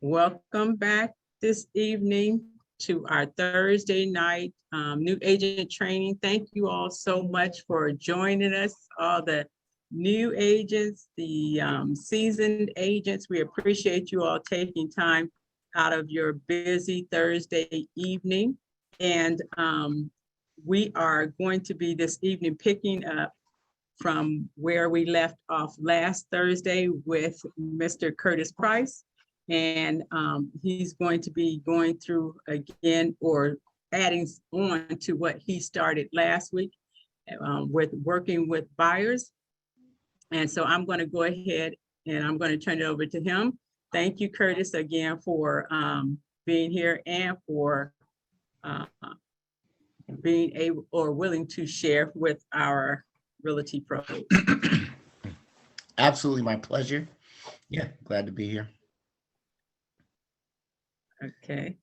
Welcome back this evening to our Thursday night new agent training. Thank you all so much for joining us, all the new agents, the seasoned agents. We appreciate you all taking time out of your busy Thursday evening. And we are going to be this evening picking up from where we left off last Thursday with Mr. Curtis Price. And he's going to be going through again or adding on to what he started last week with working with buyers. And so I'm going to go ahead and I'm going to turn it over to him. Thank you, Curtis, again for being here and for being able or willing to share with our Realty pros. Absolutely, my pleasure. Yeah, glad to be here. Okay.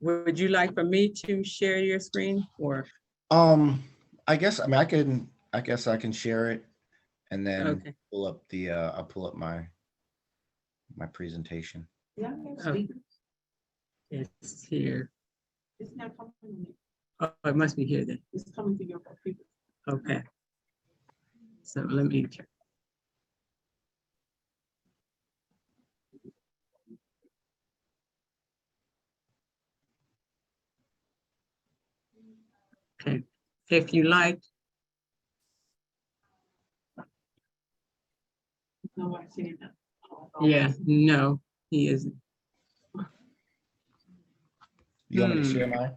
Would you like for me to share your screen or? I guess I can share it and then Okay. pull up the I'll pull up my presentation. Yeah, Okay. It's here. it's not coming. Oh, it must be here then. It's coming to your computer. Okay. So let me check. Okay, if you like, No, I see that. yeah, no, he isn't. You want me to share mine?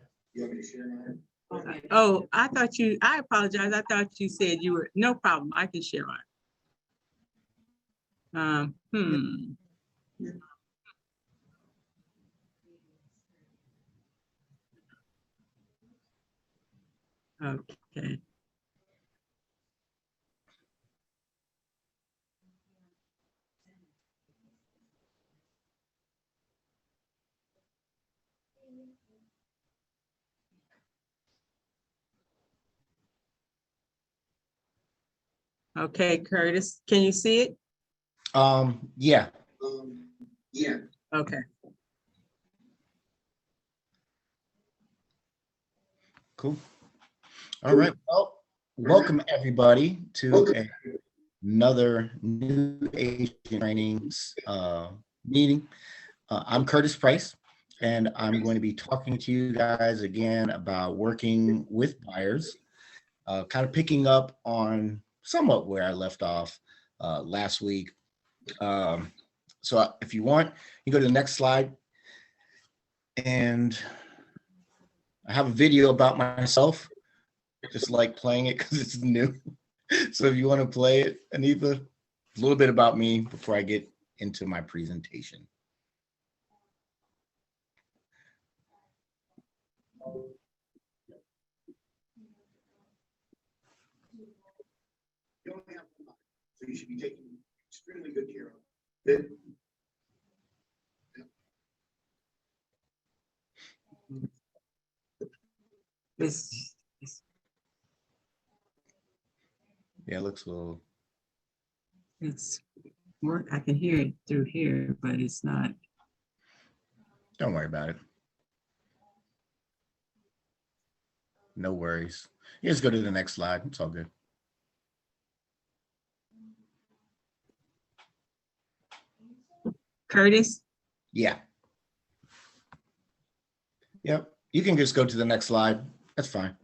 Okay. Oh, I apologize. I thought you said you were, no problem. I can share mine. Okay. Okay, Curtis, can you see it? Yeah. Okay. Cool. All right. Well, welcome everybody to another new agent trainings meeting. I'm Curtis Price, and I'm going to be talking to you guys again about working with buyers, kind of picking up on somewhat where I left off last week. So if you want, you go to the next slide. And I have a video about myself, just like playing it because it's new. So if you want to play it, Aniva, a little bit about me before I get into my presentation. You only have one, so you should be taking extremely good care of it. Yeah, it looks a little. It's work. I can hear it through here, but it's not. Don't worry about it. No worries. You just go to the next slide. It's all good. Curtis? Yeah. Yep. You can just go to the next slide. That's fine.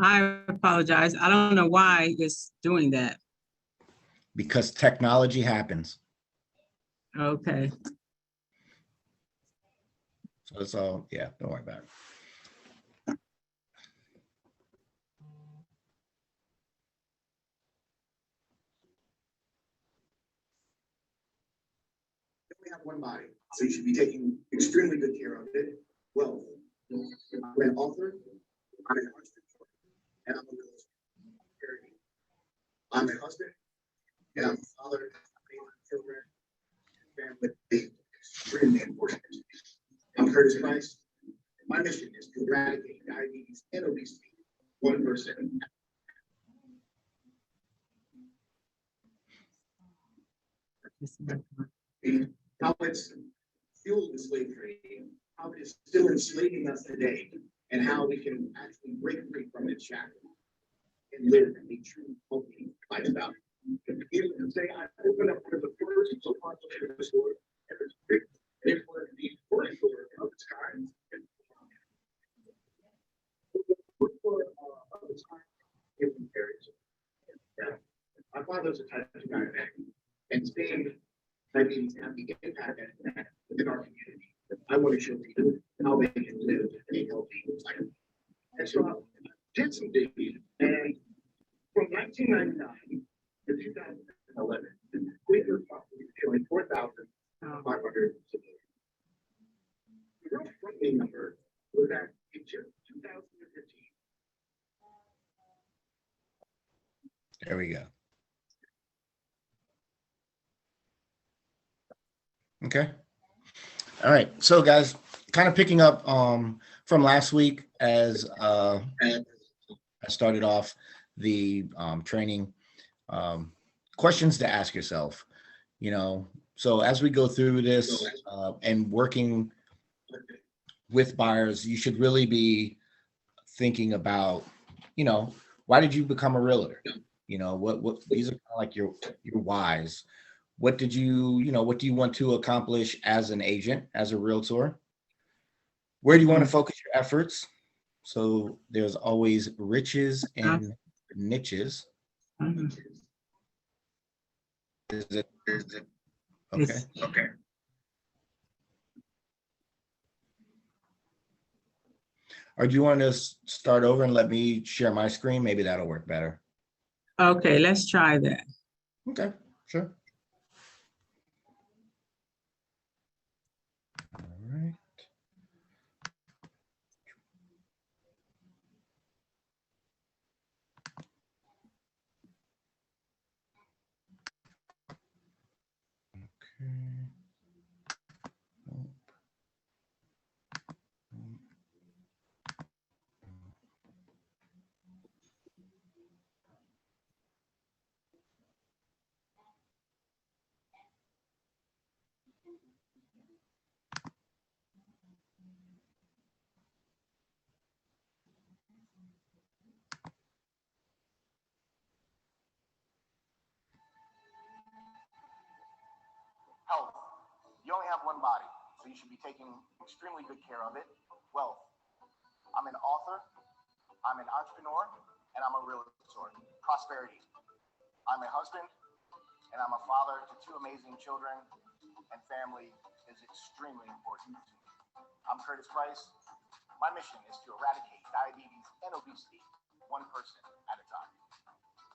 I apologize. I don't know why it's doing that. Because technology happens. Okay. So it's all, yeah, don't worry about it. You only have one body, so you should be taking extremely good care of it. Well, I'm an author, I'm an entrepreneur, and I'm a real estate. I'm a husband, and I'm a father, children, family, extremely important. I'm Curtis Price. My mission is to eradicate diabetes and obesity 1%. how it's fueled the slave trade, how it is still enslaving us today, and how we can actually break free from its shackles and live a true healthy lifestyle. Here to say I opened up one of the first so far store, and it's one of the first store of its kind. Of its kind in comparison. My father's a type of diabetic, and seeing diabetes have the impact that within our community, I want to show people how they can live a healthy life. And so I did some digging, and from 1999 to 2011, we were killing 4,500 civilians. The real frightening number was that in just 2015, There we go. Okay. All right. So guys, kind of picking up from last week as I started off the training, questions to ask yourself, you know, so as we go through this and working with buyers, you should really be thinking about, you know, why did you become a realtor? You know, what these are kind of like your whys. What did you know, what do you want to accomplish as an agent, as a realtor? Where do you want to focus your efforts? So there's always riches and niches. Is it okay? Okay. Or do you want to start over and let me share my screen? Maybe that'll work better. Okay, let's try that. Okay, sure. All right. Okay. health. You only have one body, so you should be taking extremely good care of it. Wealth. I'm an author, I'm an entrepreneur, and I'm a realtor. Prosperity. I'm a husband, and I'm a father to two amazing children, and family is extremely important to me. I'm Curtis Price. My mission is to eradicate diabetes and obesity, one person at a time.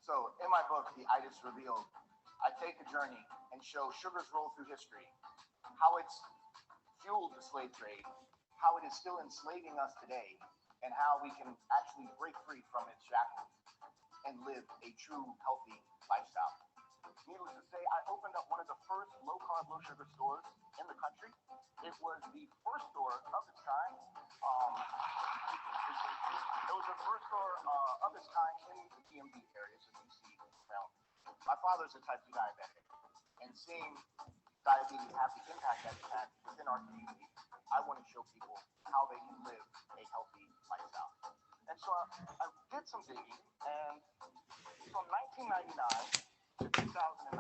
So in my book, The Itis Revealed, I take a journey and show sugar's role through history, how it's fueled the slave trade, how it is still enslaving us today, and how we can actually break free from its shackles and live a true healthy lifestyle. Needless to say, I opened up one of the first low-carb, low-sugar stores in the country. It was the first store of its kind. It was the first store of its kind in the DMV area, so DC around. My father's a type 2 diabetic, and seeing diabetes have the impact that it had within our community, I want to show people how they can live a healthy lifestyle. And so I did some digging, and from 1999 to 2011,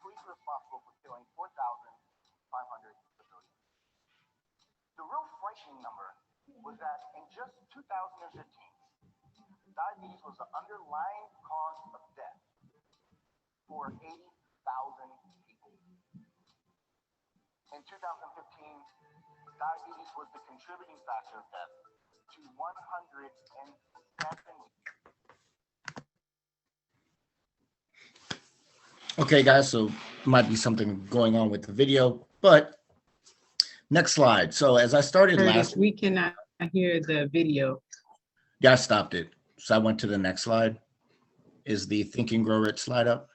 police were responsible for killing 4,500 civilians. The real frightening number was that in just 2015, diabetes was the underlying cause of death for 80,000 people. In 2015, diabetes was the contributing factor of death to 107. Okay, guys, so might be something going on with the video, but next slide. So as I started Curtis, we cannot hear the video. yeah, I stopped it. So I went to the next slide. Is the Think and Grow Rich slide up?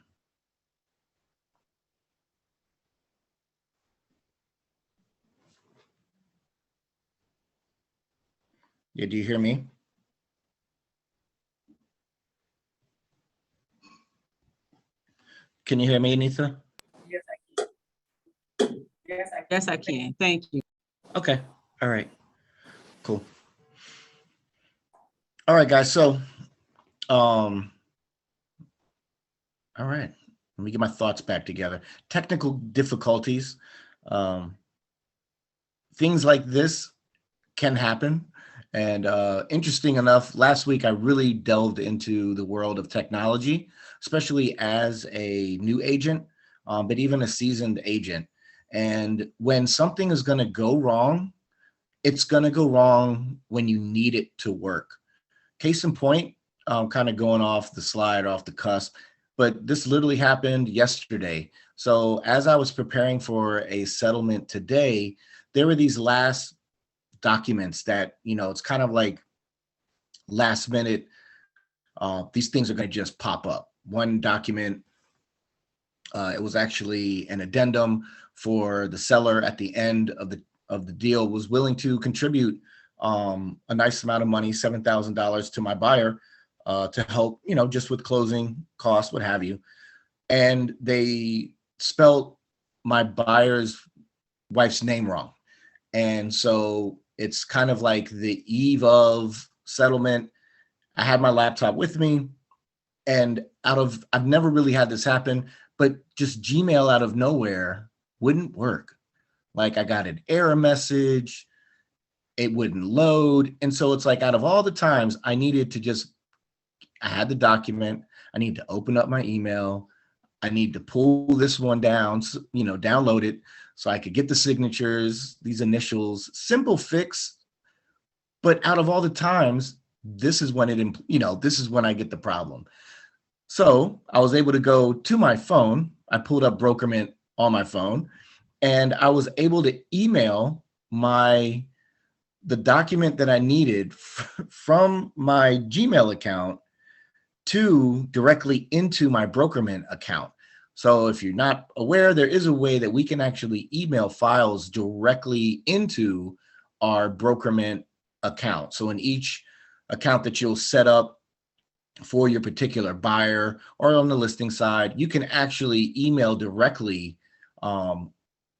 Yeah, do you hear me? Can you hear me, Anita? Yes, I Yes, I can. Thank you. Okay. All right. Cool. All right, guys. So, all right. Let me get my thoughts back together. Technical difficulties. Um, things like this can happen. And interesting enough, last week I really delved into the world of technology, especially as a new agent, but even a seasoned agent. And when something is going to go wrong, it's going to go wrong when you need it to work. Case in point, kind of going off the slide, off the cusp, but this literally happened yesterday. So as I was preparing for a settlement today, there were these last documents that, it's kind of like last minute. These things are going to just pop up. One document, it was actually an addendum for the seller at the end of the deal was willing to contribute a nice amount of money, $7,000 to my buyer to help, just with closing costs, what have you. And they spelled my buyer's wife's name wrong. And so it's kind of like the eve of settlement. I had my laptop with me, and I've never really had this happen, but just Gmail out of nowhere wouldn't work. Like I got an error message, it wouldn't load. And so it's like out of all the times I had the document, I need to open up my email, I need to pull this one down, download it so I could get the signatures, these initials, simple fix. But out of all the times, this is when this is when I get the problem. So I was able to go to my phone. I pulled up Brokerment on my phone, and I was able to email the document that I needed from my Gmail account to directly into my Brokerment account. So if you're not aware, there is a way that we can actually email files directly into our Brokerment account. So in each account that you'll set up for your particular buyer or on the listing side, you can actually email directly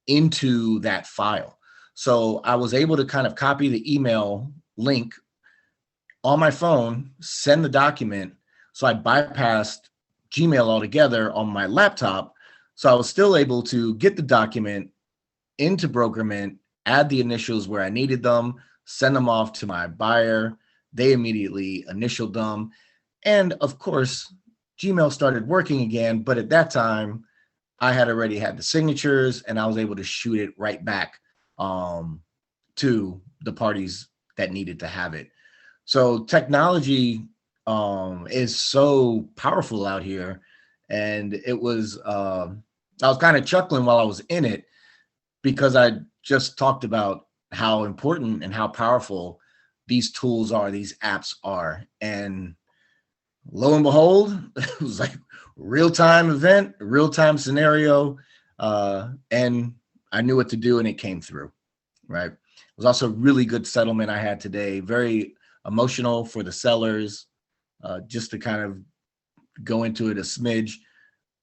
into that file. So I was able to kind of copy the email link on my phone, send the document. So I bypassed Gmail altogether on my laptop. So I was still able to get the document into Brokerment, add the initials where I needed them, send them off to my buyer. They immediately initialed them. And of course, Gmail started working again. But at that time, I had already had the signatures and I was able to shoot it right back to the parties that needed to have it. So technology is so powerful out here. And it was, I was kind of chuckling while I was in it because I just talked about how important and how powerful these tools are, these apps are. And lo and behold, it was like real-time event, real-time scenario. And I knew what to do and it came through, right? It was also a really good settlement I had today. Very emotional for the sellers. Just to kind of go into it a smidge.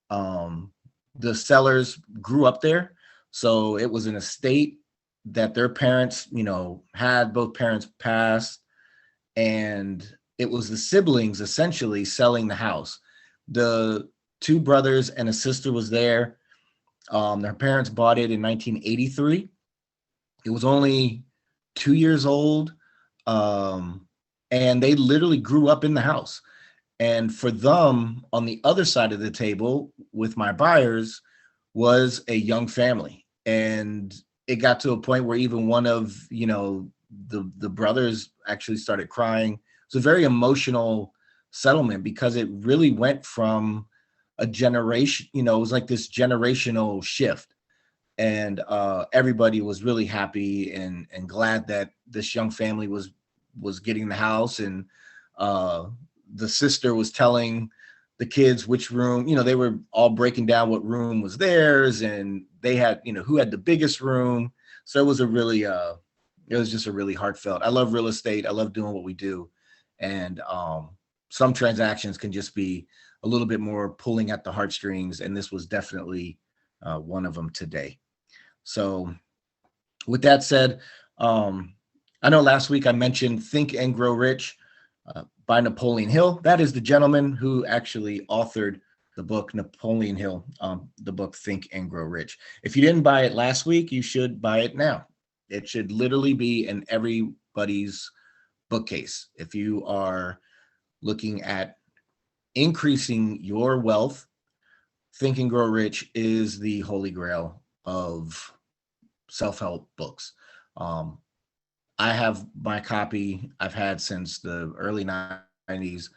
The sellers grew up there. So it was an estate that their parents, had, both parents passed, and it was the siblings essentially selling the house. The two brothers and a sister was there. Their parents bought it in 1983. It was only 2 years old. And they literally grew up in the house. And for them, on the other side of the table with my buyers was a young family. And it got to a point where even one of, the brothers actually started crying. It's a very emotional settlement because it really went from a generation, it was like this generational shift. And everybody was really happy and glad that this young family was getting the house. And the sister was telling the kids which room, they were all breaking down what room was theirs, and they had, who had the biggest room. So it was it was just a really heartfelt. I love real estate. I love doing what we do. And some transactions can just be a little bit more pulling at the heartstrings. And this was definitely one of them today. So with that said, I know last week I mentioned Think and Grow Rich by Napoleon Hill. That is the gentleman who actually authored the book Napoleon Hill, the book Think and Grow Rich. If you didn't buy it last week, you should buy it now. It should literally be in everybody's bookcase. If you are looking at increasing your wealth, Think and Grow Rich is the holy grail of self-help books. I have my copy I've had since the early 90s.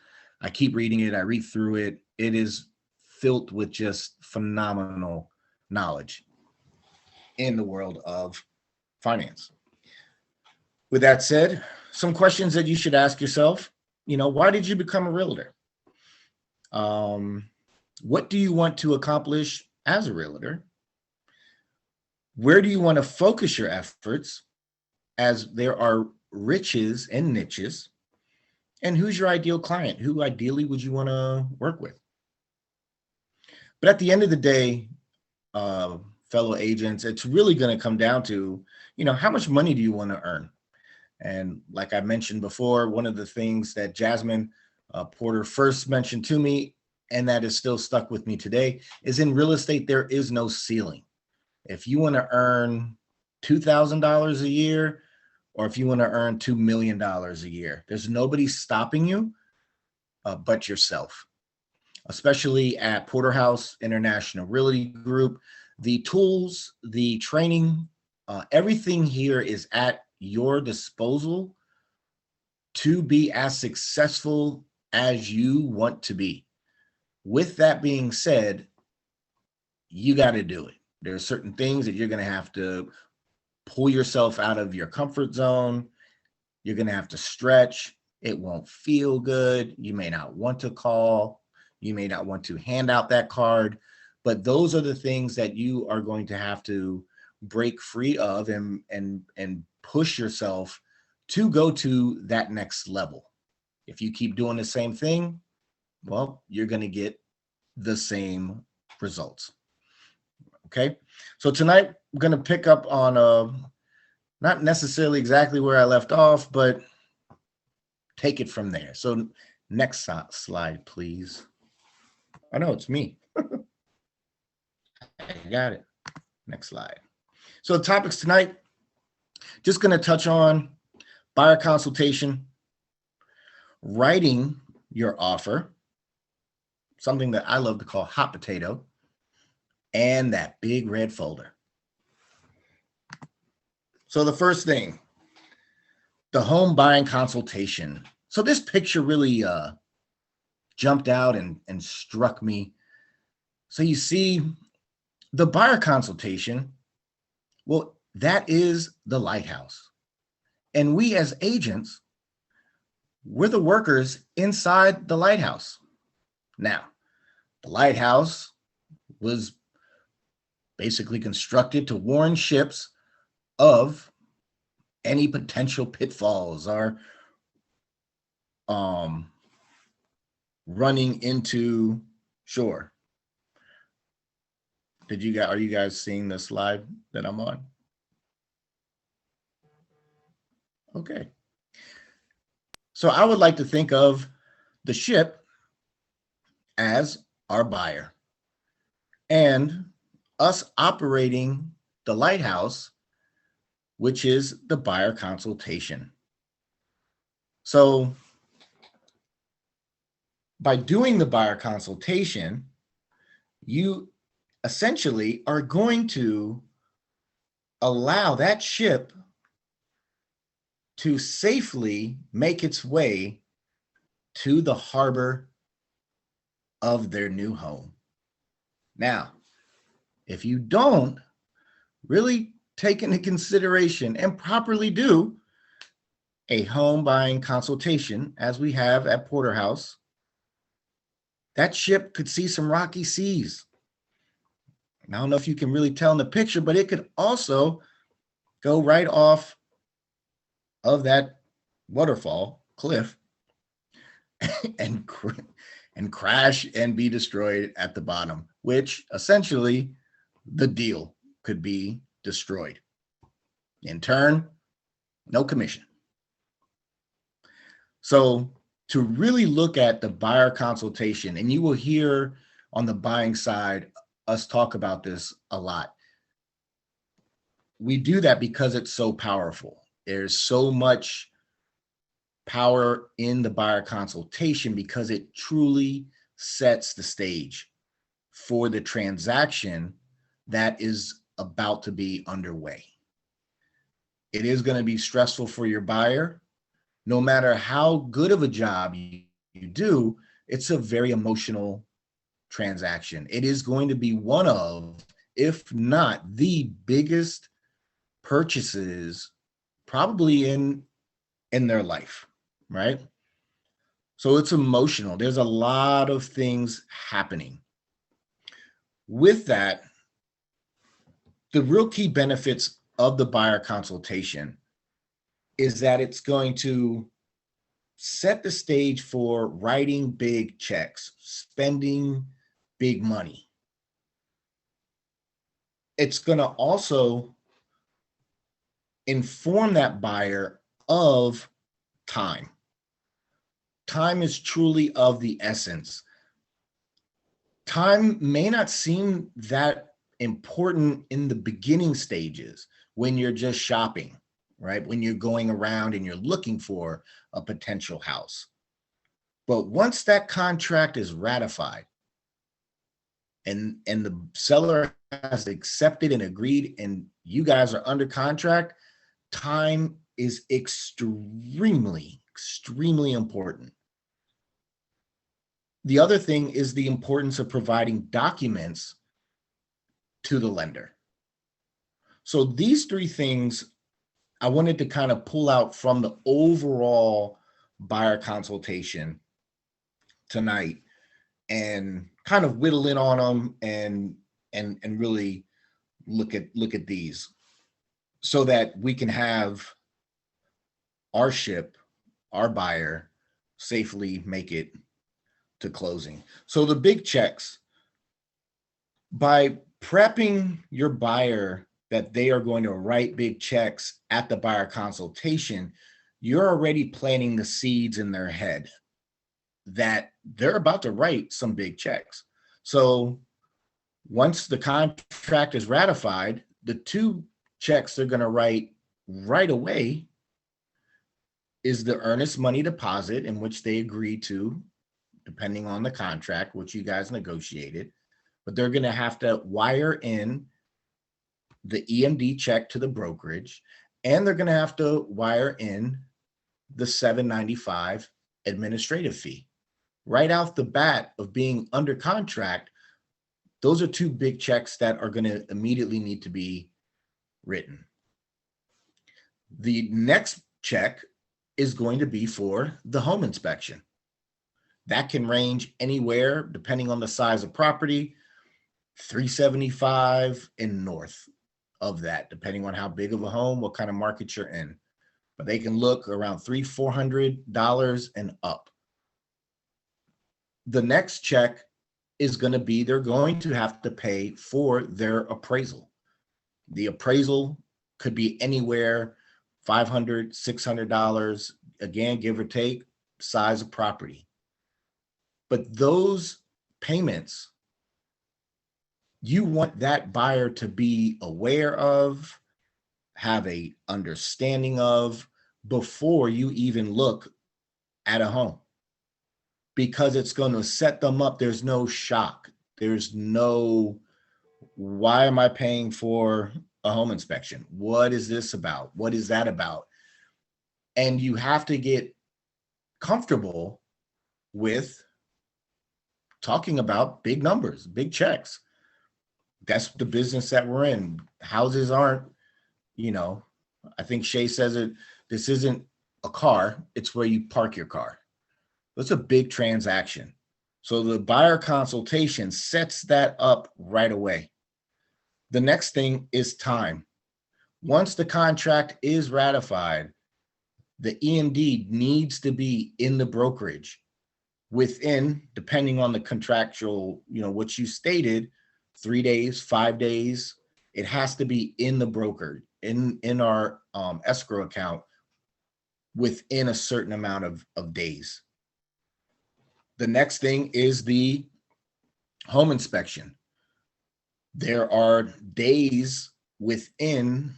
I keep reading it. I read through it. It is filled with just phenomenal knowledge in the world of finance. With that said, some questions that you should ask yourself. Why did you become a realtor? What do you want to accomplish as a realtor? Where do you want to focus your efforts, as there are riches and niches? And who's your ideal client? Who ideally would you want to work with? But at the end of the day, fellow agents, it's really going to come down to, how much money do you want to earn? And like I mentioned before, one of the things that Jasmine Porter first mentioned to me, and that is still stuck with me today, is in real estate, there is no ceiling. If you want to earn $2,000 a year, or if you want to earn $2 million a year, there's nobody stopping you but yourself. Especially at Porterhouse International Realty Group, the tools, the training, everything here is at your disposal to be as successful as you want to be. With that being said, you got to do it. There are certain things that you're going to have to pull yourself out of your comfort zone. You're going to have to stretch. It won't feel good. You may not want to call. You may not want to hand out that card, but those are the things that you are going to have to break free of and push yourself to go to that next level. If you keep doing the same thing, well, you're going to get the same results. Okay. So tonight I'm going to pick up on not necessarily exactly where I left off, but take it from there. So next slide, please. I know it's me. I got it. Next slide. So the topics tonight, just going to touch on buyer consultation, writing your offer, something that I love to call hot potato, and that big red folder. So the first thing, the home buying consultation. So this picture really jumped out and struck me. So you see the buyer consultation, well, that is the lighthouse. And we as agents, we're the workers inside the lighthouse. Now, the lighthouse was basically constructed to warn ships of any potential pitfalls or running into shore. Are you guys seeing the slide that I'm on? Okay. So I would like to think of the ship as our buyer and us operating the lighthouse, which is the buyer consultation. So by doing the buyer consultation, you essentially are going to allow that ship to safely make its way to the harbor of their new home. Now, if you don't really take into consideration and properly do a home buying consultation, as we have at Porterhouse, that ship could see some rocky seas. And I don't know if you can really tell in the picture, but it could also go right off of that waterfall cliff and crash and be destroyed at the bottom, which essentially the deal could be destroyed. In turn, no commission. So to really look at the buyer consultation, and you will hear on the buying side us talk about this a lot. We do that because it's so powerful. There's so much power in the buyer consultation because it truly sets the stage for the transaction that is about to be underway. It is going to be stressful for your buyer. No matter how good of a job you do, it's a very emotional transaction. It is going to be one of, if not the biggest purchases probably in their life, right? So it's emotional. There's a lot of things happening. With that, the real key benefits of the buyer consultation is that it's going to set the stage for writing big checks, spending big money. It's going to also inform that buyer of time. Time is truly of the essence. Time may not seem that important in the beginning stages when you're just shopping, right? When you're going around and you're looking for a potential house. But once that contract is ratified and the seller has accepted and agreed and you guys are under contract, time is extremely, extremely important. The other thing is the importance of providing documents to the lender. So these three things I wanted to kind of pull out from the overall buyer consultation tonight and kind of whittle in on them and really look at these so that we can have our buyer safely make it to closing. So the big checks, by prepping your buyer that they are going to write big checks at the buyer consultation, you're already planting the seeds in their head that they're about to write some big checks. So once the contract is ratified, the two checks they're going to write right away is the earnest money deposit, in which they agree to, depending on the contract, which you guys negotiated, but they're going to have to wire in the EMD check to the brokerage, and they're going to have to wire in the $795 administrative fee. Right off the bat of being under contract, those are two big checks that are going to immediately need to be written. The next check is going to be for the home inspection. That can range anywhere, depending on the size of property, $375 and north of that, depending on how big of a home, what kind of market you're in. But they can look around $300-400 and up. The next check is going to be, they're going to have to pay for their appraisal. The appraisal could be anywhere, $500-600, again, give or take, size of property. But those payments, you want that buyer to be aware of, have a understanding of, before you even look at a home, because it's going to set them up. There's no shock. There's no, why am I paying for a home inspection? What is this about? What is that about? And you have to get comfortable with talking about big numbers, big checks. That's the business that we're in. Houses aren't, I think Shay says it, this isn't a car, it's where you park your car. That's a big transaction. So the buyer consultation sets that up right away. The next thing is time. Once the contract is ratified, the EMD needs to be in the brokerage within, depending on the contractual, what you stated, 3 days, 5 days, it has to be in the broker. in our escrow account within a certain amount of days. The next thing is the home inspection. There are days within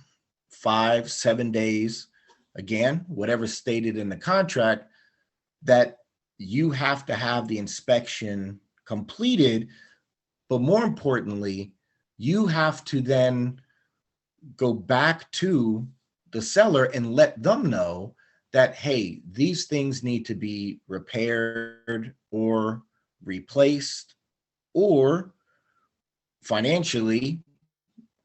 5-7 days, again, whatever stated in the contract, that you have to have the inspection completed. But more importantly, you have to then go back to the seller and let them know that, hey, these things need to be repaired or replaced, or financially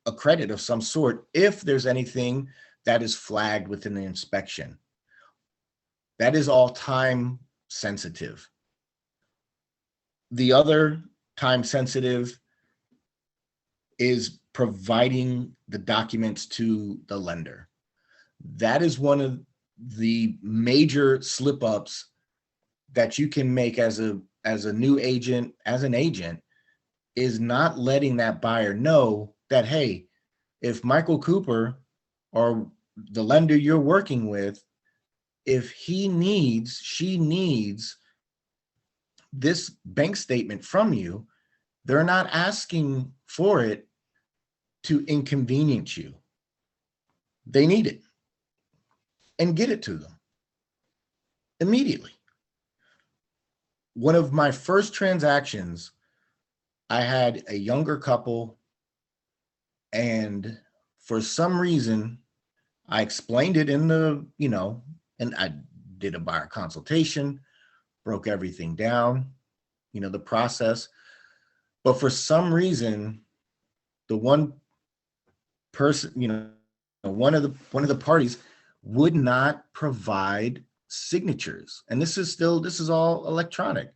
a credit of some sort if there's anything that is flagged within the inspection. That is all time sensitive. The other time sensitive is providing the documents to the lender. That is one of the major slip ups that you can make as a new agent, as an agent, is not letting that buyer know that, hey, if Michael Cooper or the lender you're working with, if she needs this bank statement from you, they're not asking for it to inconvenience you. They need it, and get it to them immediately. One of my first transactions, I had a younger couple, and for some reason, I explained it in the, and I did a buyer consultation, broke everything down, the process. But for some reason, the one person, one of the parties would not provide signatures. And this is all electronic,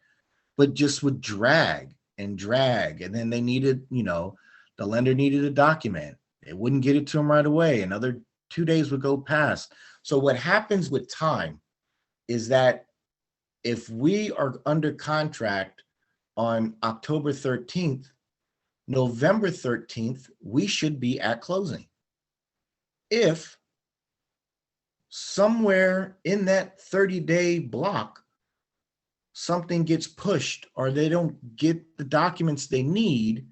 but just would drag. And then they needed, the lender needed a document. They wouldn't get it to them right away. Another 2 days would go past. So what happens with time is that if we are under contract on October 13th, November 13th, we should be at closing. If somewhere in that 30-day block, something gets pushed or they don't get the documents they need,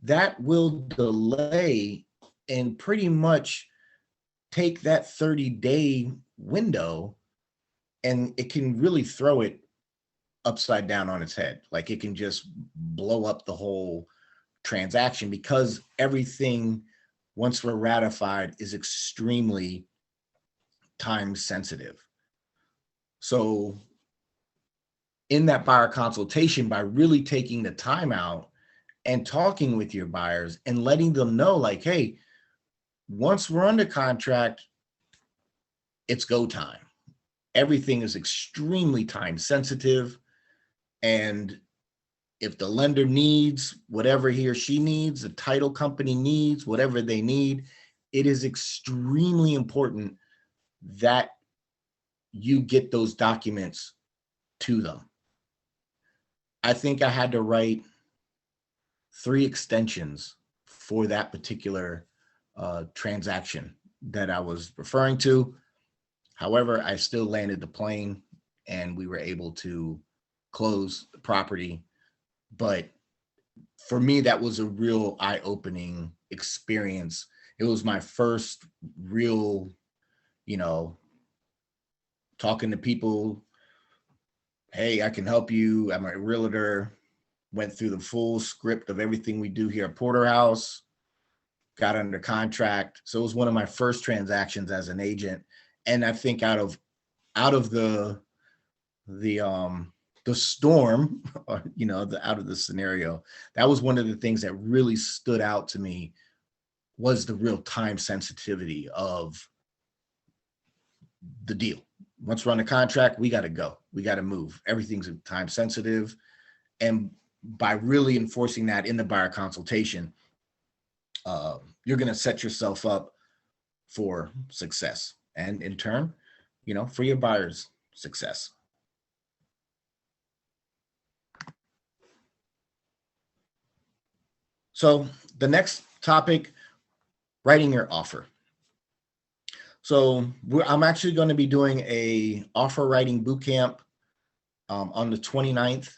that will delay and pretty much take that 30-day window, and it can really throw it upside down on its head. Like, it can just blow up the whole transaction, because everything, once we're ratified, is extremely time sensitive. So in that buyer consultation, by really taking the time out and talking with your buyers and letting them know, like, hey, once we're under contract, it's go time. Everything is extremely time sensitive. And if the lender needs whatever he or she needs, the title company needs whatever they need, it is extremely important that you get those documents to them. I think I had to write 3 extensions for that particular transaction that I was referring to. However, I still landed the plane and we were able to close the property. But for me, that was a real eye-opening experience. It was my first real, talking to people. Hey, I can help you. I'm a realtor. Went through the full script of everything we do here at Porterhouse. Got under contract. So it was one of my first transactions as an agent. And I think out of the storm, or, out of the scenario, that was one of the things that really stood out to me, was the real time sensitivity of the deal. Once we're on the contract, we got to go. We got to move. Everything's time sensitive. And by really enforcing that in the buyer consultation, you're going to set yourself up for success, and in turn, for your buyers' success. So the next topic, writing your offer. So I'm actually going to be doing a offer writing boot camp on the 29th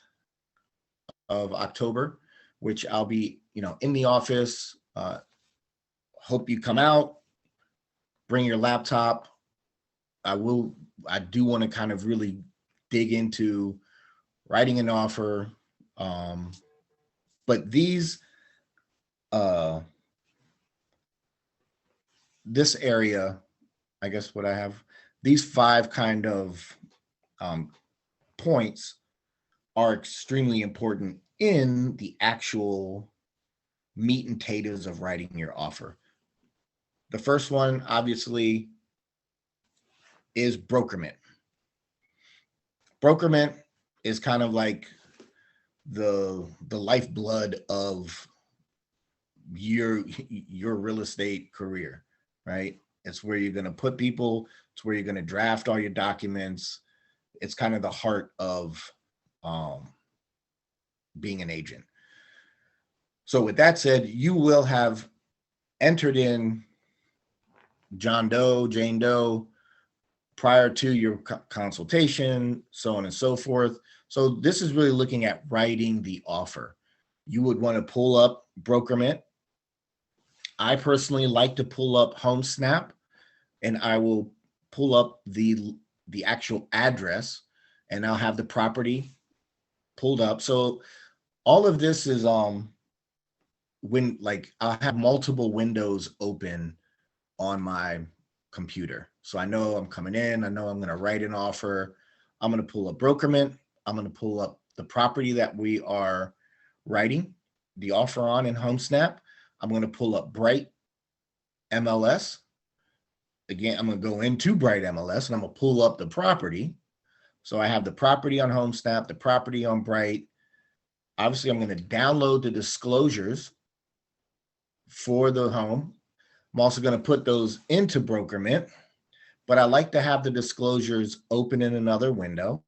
of October, which I'll be, in the office. Hope you come out, bring your laptop. I do want to kind of really dig into writing an offer. But this area, I guess what I have, these 5 kind of points are extremely important in the actual meat and potatoes of writing your offer. The first one, obviously, is brokerment. Brokerment is kind of like the lifeblood of your real estate career, right? It's where you're going to put people. It's where you're going to draft all your documents. It's kind of the heart of being an agent. So with that said, you will have entered in John Doe, Jane Doe prior to your consultation, so on and so forth. So this is really looking at writing the offer. You would want to pull up Brokerment. I personally like to pull up HomeSnap, and I will pull up the actual address, and I'll have the property pulled up. So all of this is when, like, I'll have multiple windows open on my computer. So I know I'm coming in, I know I'm going to write an offer. I'm going to pull up Brokerment. I'm going to pull up the property that we are writing the offer on in HomeSnap. I'm going to pull up Bright MLS. Again, I'm going to go into Bright MLS and I'm going to pull up the property. So I have the property on HomeSnap, the property on Bright. Obviously, I'm going to download the disclosures for the home. I'm also going to put those into Brokerment, but I like to have the disclosures open in another window.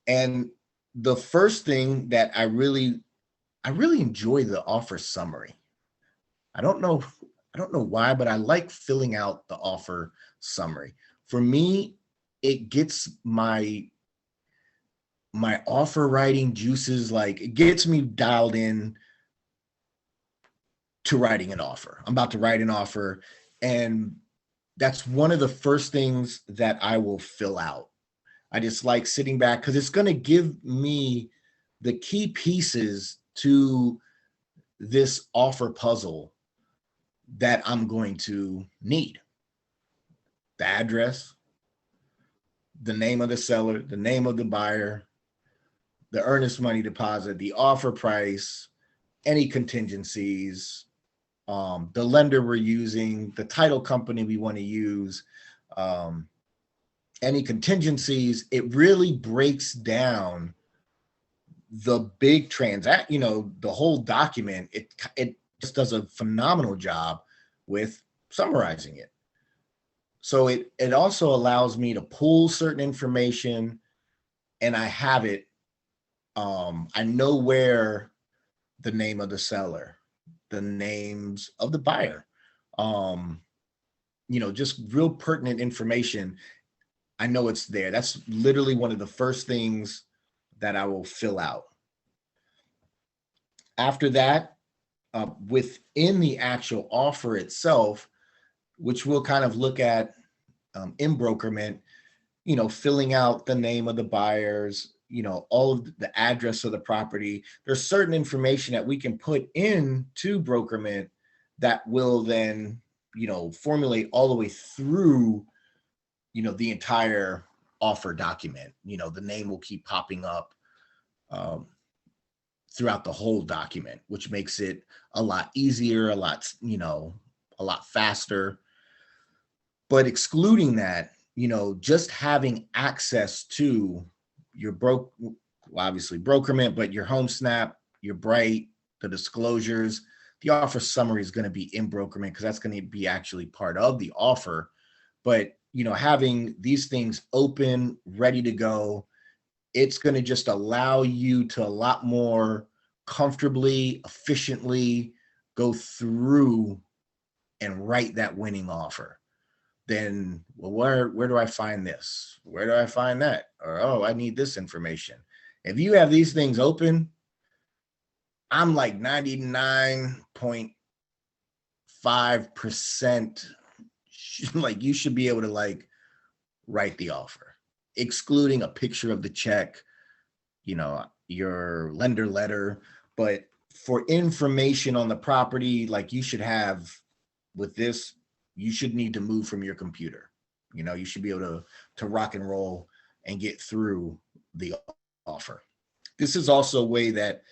And the first thing that I really enjoy the offer summary. I don't know why, but I like filling out the offer summary. For me, it gets my offer writing juices, like it gets me dialed in to writing an offer. I'm about to write an offer, and that's one of the first things that I will fill out. I just like sitting back because it's going to give me the key pieces to this offer puzzle that I'm going to need. The address, the name of the seller, the name of the buyer, the earnest money deposit, the offer price, any contingencies, the lender we're using, the title company we want to use, any contingencies. It really breaks down the big transaction, the whole document. It just does a phenomenal job with summarizing it. So it also allows me to pull certain information, and I have it. I know where the name of the seller, the names of the buyer, just real pertinent information. I know it's there. That's literally one of the first things that I will fill out. After that, within the actual offer itself, which we'll kind of look at in Brokerment, filling out the name of the buyers, all of the address of the property. There's certain information that we can put into Brokerment that will then, formulate all the way through, the entire offer document. The name will keep popping up throughout the whole document, which makes it a lot easier, a lot faster. But excluding that, just having access to your obviously Brokerment, but your HomeSnap, your Bright, the disclosures, the offer summary is going to be in Brokerment because that's going to be actually part of the offer. But, having these things open, ready to go, it's going to just allow you to a lot more comfortably, efficiently go through and write that winning offer. then, well, where do I find this? Where do I find that? Or, oh, I need this information. If you have these things open, I'm like 99.5% like you should be able to like write the offer, excluding a picture of the check, your lender letter. But for information on the property, like you should have with this, you should need to move from your computer. You should be able to rock and roll and get through the offer. This is also a way that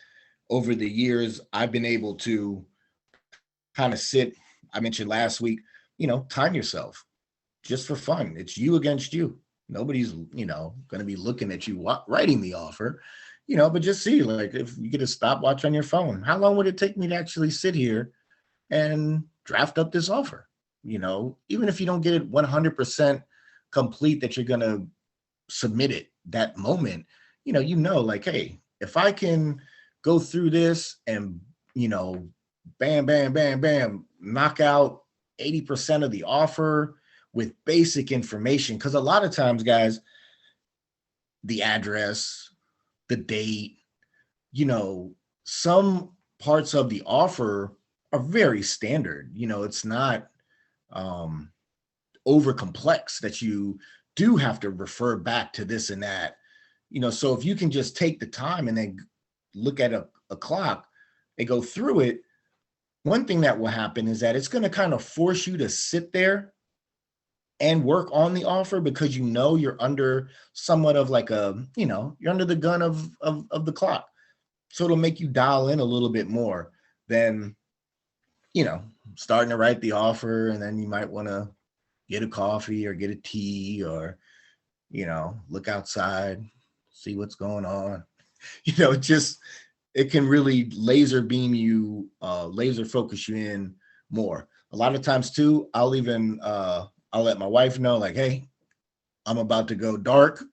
over the years, I've been able to kind of sit, I mentioned last week, time yourself just for fun. It's you against you. Nobody's, going to be looking at you writing the offer, but just see, like, if you get a stopwatch on your phone, how long would it take me to actually sit here and draft up this offer? Even if you don't get it 100% complete that you're going to submit it that moment, like, hey, if I can go through this and, bam, bam, bam, bam, knock out 80% of the offer with basic information. Because a lot of times, guys, the address, the date, some parts of the offer are very standard. It's not over complex that you do have to refer back to this and that. So if you can just take the time and then look at a clock and go through it, one thing that will happen is that it's going to kind of force you to sit there and work on the offer, because you're under somewhat of like you're under the gun of the clock. So it'll make you dial in a little bit more than, starting to write the offer, and then you might want to get a coffee or get a tea or, look outside, see what's going on. It can really laser beam you, laser focus you in more. A lot of times too, I'll let my wife know, like, hey, I'm about to go dark.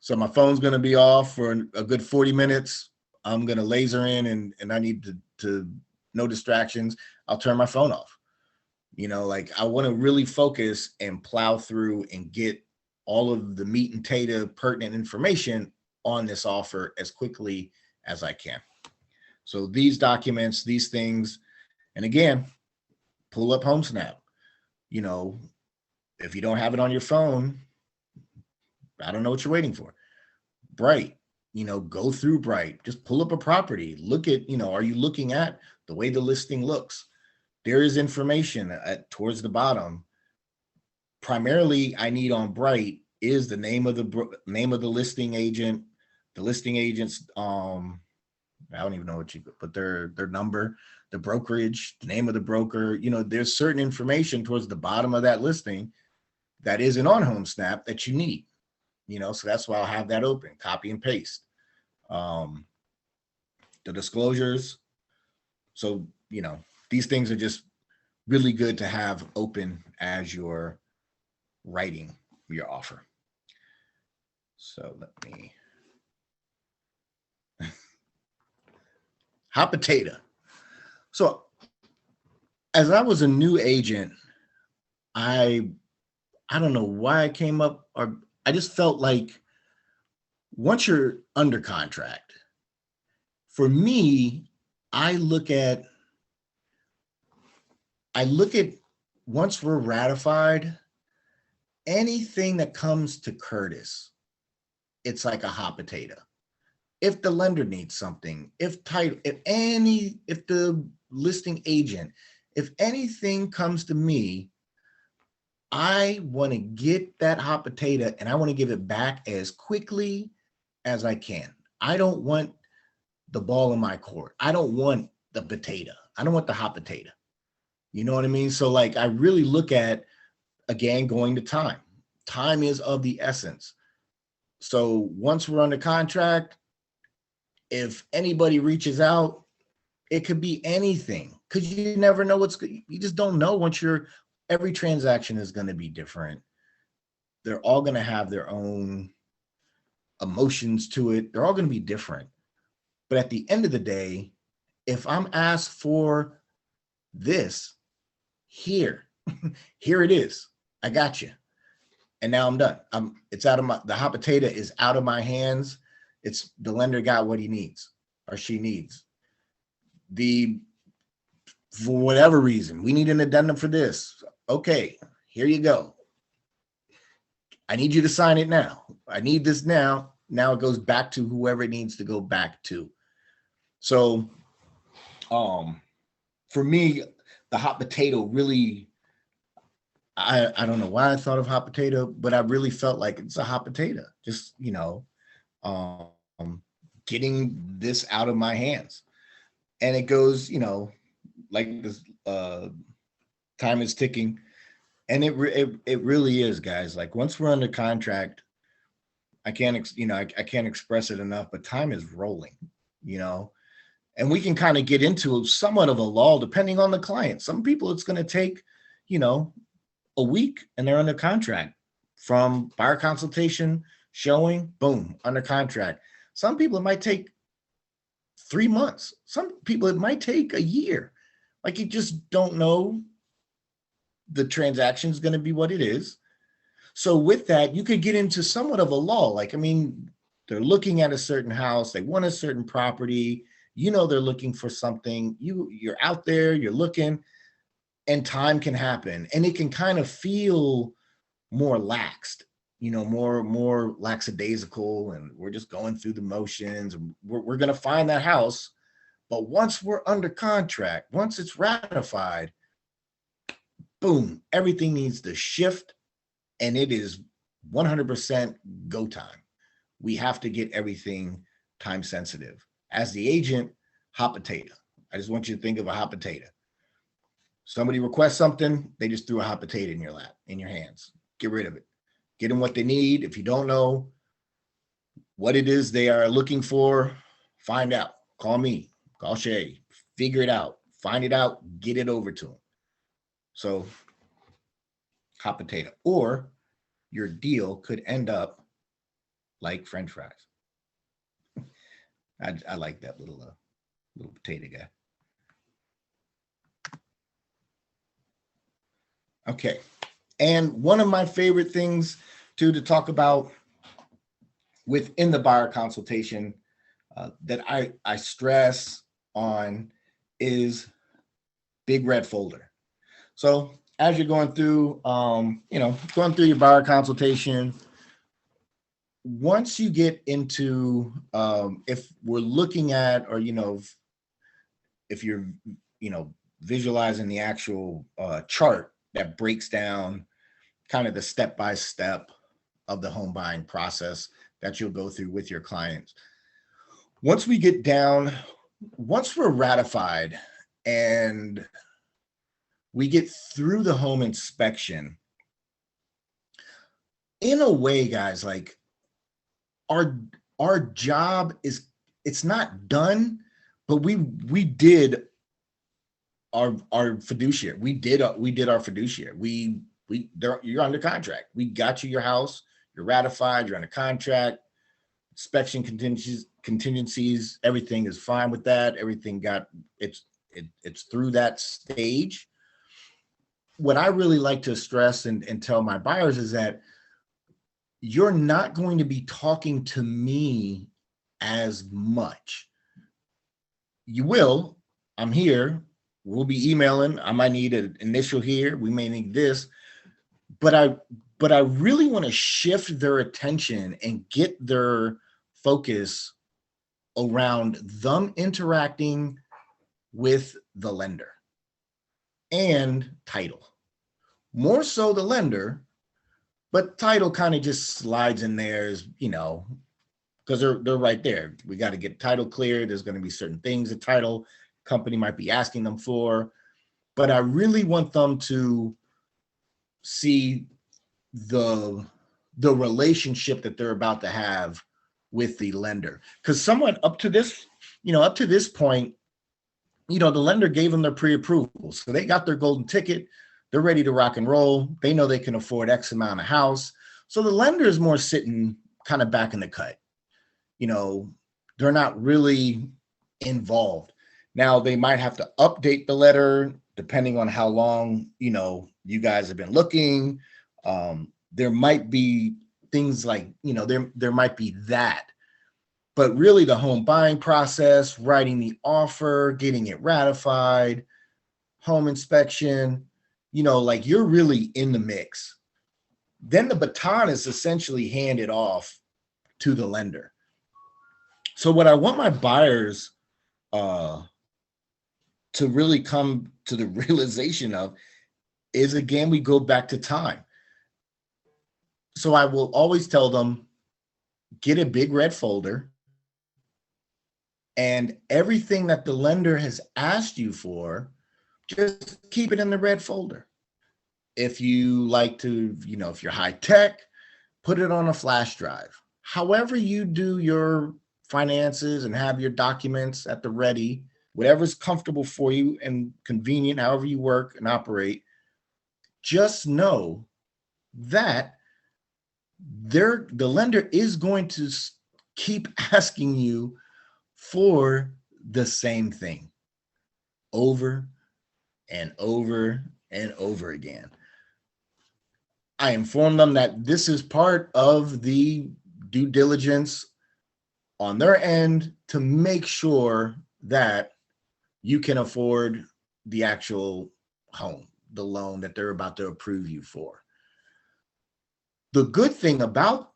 So my phone's going to be off for a good 40 minutes. I'm going to laser in and I need to no distractions. I'll turn my phone off. Like, I want to really focus and plow through and get all of the meat and potato pertinent information on this offer as quickly as I can. So these documents, these things, and again, pull up HomeSnap. If you don't have it on your phone, I don't know what you're waiting for. Bright, go through Bright, just pull up a property, look at, are you looking at the way the listing looks? There is information towards the bottom. Primarily, I need on Bright is the name of the listing agent, the listing agent's, I don't even know what you put, their number, the brokerage, the name of the broker. There's certain information towards the bottom of that listing that isn't on HomeSnap that you need. So that's why I'll have that open, copy and paste. The disclosures. So, these things are just really good to have open as you're writing your offer. So let me. Hot potato. So as I was a new agent, I don't know why I came up, or I just felt like once you're under contract, for me, I look at once we're ratified, anything that comes to Curtis, it's like a hot potato. If the lender needs something, if the listing agent, if anything comes to me, I want to get that hot potato and I want to give it back as quickly as I can. I don't want the ball in my court. I don't want the potato. I don't want the hot potato. You know what I mean? So like, I really look at, again, going to time. Time is of the essence. So once we're under contract, if anybody reaches out, it could be anything, because you never know you just don't know every transaction is going to be different. They're all going to have their own emotions to it. They're all going to be different. But at the end of the day, if I'm asked for this, here it is. I got you. And now I'm done. It's out of the hot potato is out of my hands. It's the lender got what he needs or she needs. For whatever reason, we need an addendum for this. Okay, here you go. I need you to sign it now. I need this now. Now it goes back to whoever it needs to go back to. So, for me, the hot potato really, I don't know why I thought of hot potato, but I really felt like it's a hot potato. Just, getting this out of my hands. And it goes, like this, time is ticking. And it really is, guys. Like once we're under contract, I can't express it enough, but time is rolling, and we can kind of get into somewhat of a lull depending on the client. Some people it's going to take, a week and they're under contract from buyer consultation, showing, boom, under contract. Some people it might take 3 months. Some people it might take a year. Like you just don't know the transaction is going to be what it is. So with that, you could get into somewhat of a lull. Like, they're looking at a certain house, they want a certain property, they're looking for something. You're out there, you're looking, and time can happen. And it can kind of feel more laxed, more lackadaisical, and we're just going through the motions. We're going to find that house. But once we're under contract, once it's ratified, boom, everything needs to shift. And it is 100% go time. We have to get everything time sensitive. As the agent, hot potato. I just want you to think of a hot potato. Somebody requests something, they just threw a hot potato in your lap, in your hands. Get rid of it. Get them what they need. If you don't know what it is they are looking for, find out. Call me, call Shay, figure it out, find it out, get it over to them. So hot potato, or your deal could end up like French fries. I like that little potato guy. Okay, and one of my favorite things to talk about within the buyer consultation that I stress on is big red folder. So as you're going through, going through your buyer consultation, once you get into, if we're looking at, or, if you're, visualizing the actual chart that breaks down kind of the step-by-step of the home buying process that you'll go through with your clients. Once we get down, once we're ratified and we get through the home inspection, in a way, guys, like our job is, it's not done, but we did our fiduciary. We did our fiduciary. You're under contract. We got you your house. You're ratified. You're under contract. Inspection contingencies. Everything is fine with that. Everything it's through that stage. What I really like to stress and tell my buyers is that you're not going to be talking to me as much. You will. I'm here. We'll be emailing. I might need an initial here. We may need this. But I really want to shift their attention and get their focus around them interacting with the lender and title. More so the lender, but title kind of just slides in there, as, because they're right there. We got to get title cleared. There's going to be certain things the title company might be asking them for, but I really want them to see the relationship that they're about to have with the lender. Because somewhat up to this point, the lender gave them their pre-approval. So they got their golden ticket. They're ready to rock and roll. They know they can afford X amount of house. So the lender is more sitting kind of back in the cut. They're not really involved. Now they might have to update the letter depending on how long, you guys have been looking, There might be things like, there might be that, but really the home buying process, writing the offer, getting it ratified, home inspection, like you're really in the mix. Then the baton is essentially handed off to the lender. So what I want my buyers to really come to the realization of is, again, we go back to time. So I will always tell them, get a big red folder, and everything that the lender has asked you for, just keep it in the red folder. If you like to, if you're high tech, put it on a flash drive. However you do your finances and have your documents at the ready, whatever's comfortable for you and convenient, however you work and operate, just know that the lender is going to keep asking you for the same thing over and over and over again. I inform them that this is part of the due diligence on their end to make sure that you can afford the actual home, the loan that they're about to approve you for. The good thing about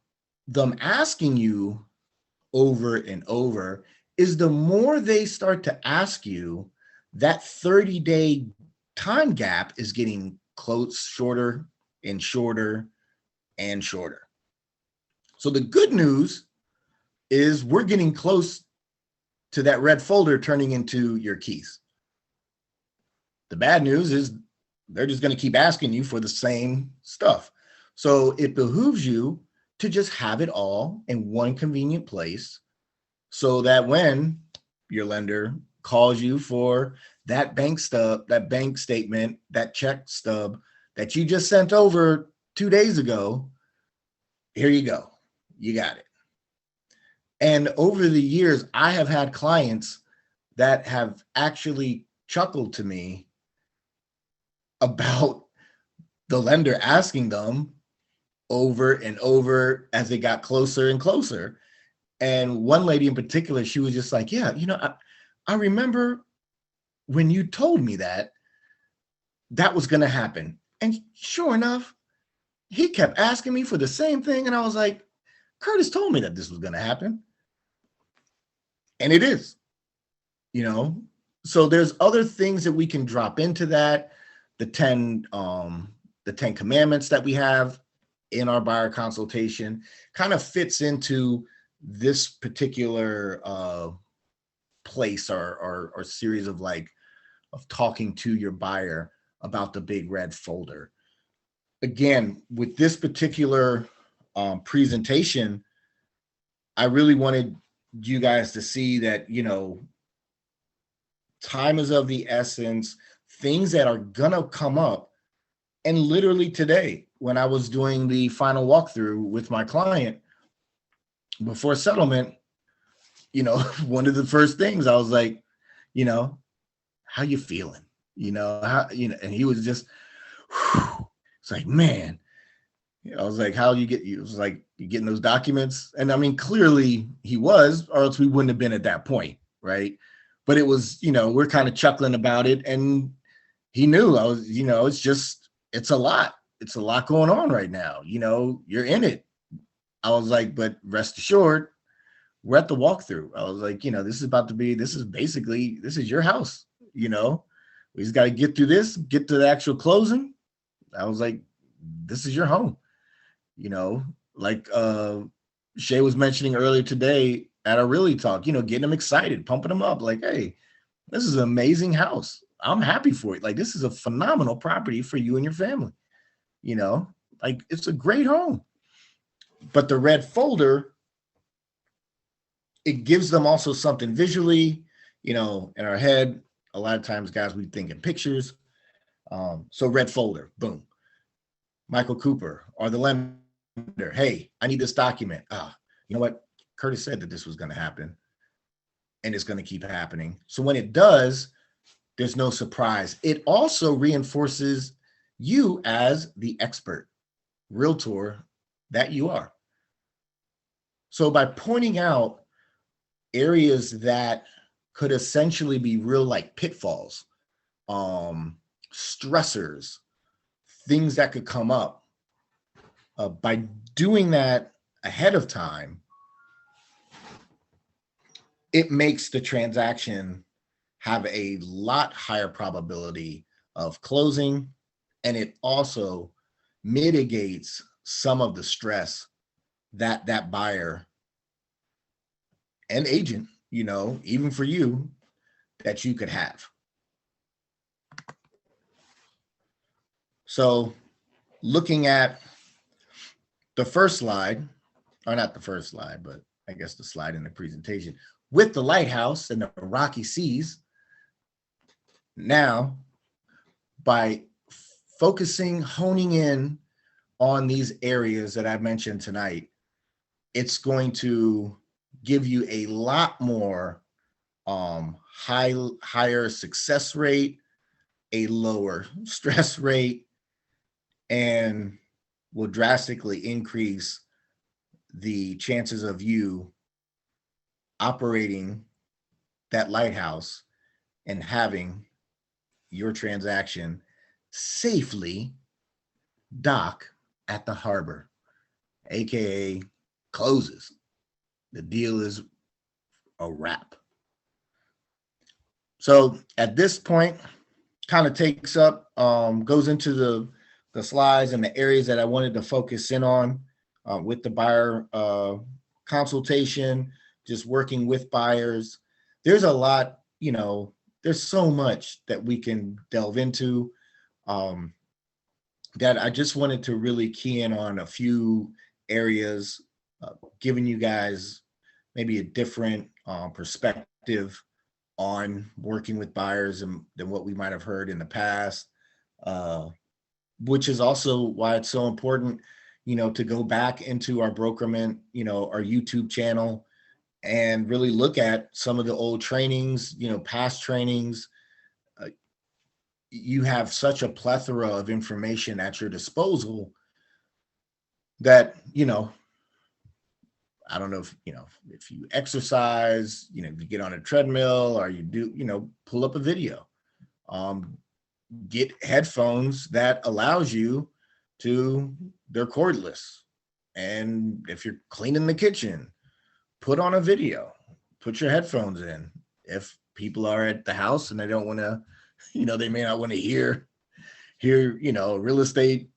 them asking you over and over is the more they start to ask you, that 30-day time gap is getting shorter and shorter and shorter. So the good news is we're getting close to that red folder turning into your keys. The bad news is they're just going to keep asking you for the same stuff. So it behooves you to just have it all in one convenient place, so that when your lender calls you for that bank stub, that bank statement, that check stub that you just sent over 2 days ago, here you go. You got it. And over the years, I have had clients that have actually chuckled to me about the lender asking them over and over as they got closer and closer. And one lady in particular, she was just like, yeah, I remember when you told me that was going to happen. And sure enough, he kept asking me for the same thing. And I was like, Curtis told me that this was going to happen. And it is, so there's other things that we can drop into that. The 10 commandments that we have in our buyer consultation kind of fits into this particular place or series of talking to your buyer about the big red folder. Again, with this particular presentation, I really wanted you guys to see that, time is of the essence, things that are gonna come up. And literally today, when I was doing the final walkthrough with my client before settlement, one of the first things I was like, how you feeling? And he was just, it's like, man, I was like, how it was like, you getting those documents? And I mean, clearly he was, or else we wouldn't have been at that point, right? But it was, we're kind of chuckling about it. And he knew I was, it's a lot. It's a lot going on right now. You're in it. I was like, but rest assured, we're at the walkthrough. I was like, this is your house. We just got to get through this, get to the actual closing. I was like, this is your home. Like Shay was mentioning earlier today at our Realty Talk, getting them excited, pumping them up. Like, hey, this is an amazing house. I'm happy for it. Like, this is a phenomenal property for you and your family. Like, it's a great home. But the red folder, it gives them also something visually, in our head. A lot of times, guys, we think in pictures. So red folder, boom. Michael Cooper or the lender, hey, I need this document. You know what? Curtis said that this was going to happen, and it's going to keep happening. So when it does, there's no surprise. It also reinforces you as the expert. realtor that you are. So by pointing out areas that could essentially be real like pitfalls, stressors, things that could come up, by doing that ahead of time, it makes the transaction have a lot higher probability of closing, and it also mitigates some of the stress that that buyer and agent, you know, even for you, that you could have. So looking at the first slide, or not the first slide, but I guess the slide in the presentation, with the lighthouse and the rocky seas, now by focusing, honing in on these areas that I've mentioned tonight, it's going to give you a lot more higher success rate, a lower stress rate, and will drastically increase the chances of you operating that lighthouse and having your transaction safely dock at the harbor, aka closes. The deal is a wrap. So at this point, kind of takes up, goes into the slides and the areas that I wanted to focus in on with the buyer consultation, just working with buyers. There's a lot, you know, there's so much that we can delve into, that I just wanted to really key in on a few areas, giving you guys maybe a different perspective on working with buyers than what we might have heard in the past, which is also why it's so important, you know, to go back into our Brokerment, you know, our YouTube channel, and really look at some of the old trainings, you know, past trainings. You have such a plethora of information at your disposal that, you know, I don't know if, you know, if you exercise, you know, you get on a treadmill or you do, you know, pull up a video, get headphones that allows you to, they're cordless. And if you're cleaning the kitchen, put on a video, put your headphones in. If people are at the house and they don't want to, you know, they may not want to hear, you know, real estate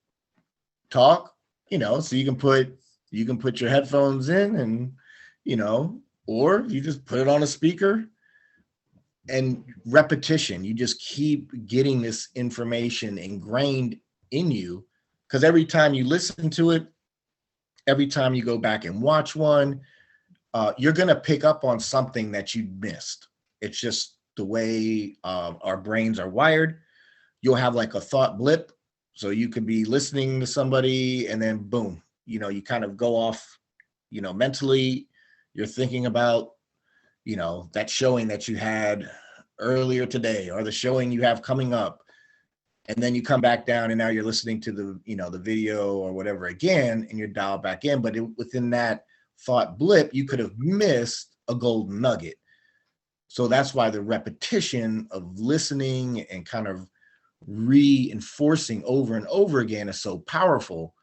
talk, you know, so you can put your headphones in and, you know, or you just put it on a speaker. And repetition, you just keep getting this information ingrained in you, because every time you listen to it, every time you go back and watch one, you're going to pick up on something that you missed. It's just the way our brains are wired. You'll have like a thought blip. So you could be listening to somebody and then boom, you know, you kind of go off, you know, mentally, you're thinking about, you know, that showing that you had earlier today or the showing you have coming up. And then you come back down and now you're listening to the, you know, the video or whatever again, and you're dialed back in. But within that thought blip, you could have missed a golden nugget. So that's why the repetition of listening and kind of reinforcing over and over again is so powerful,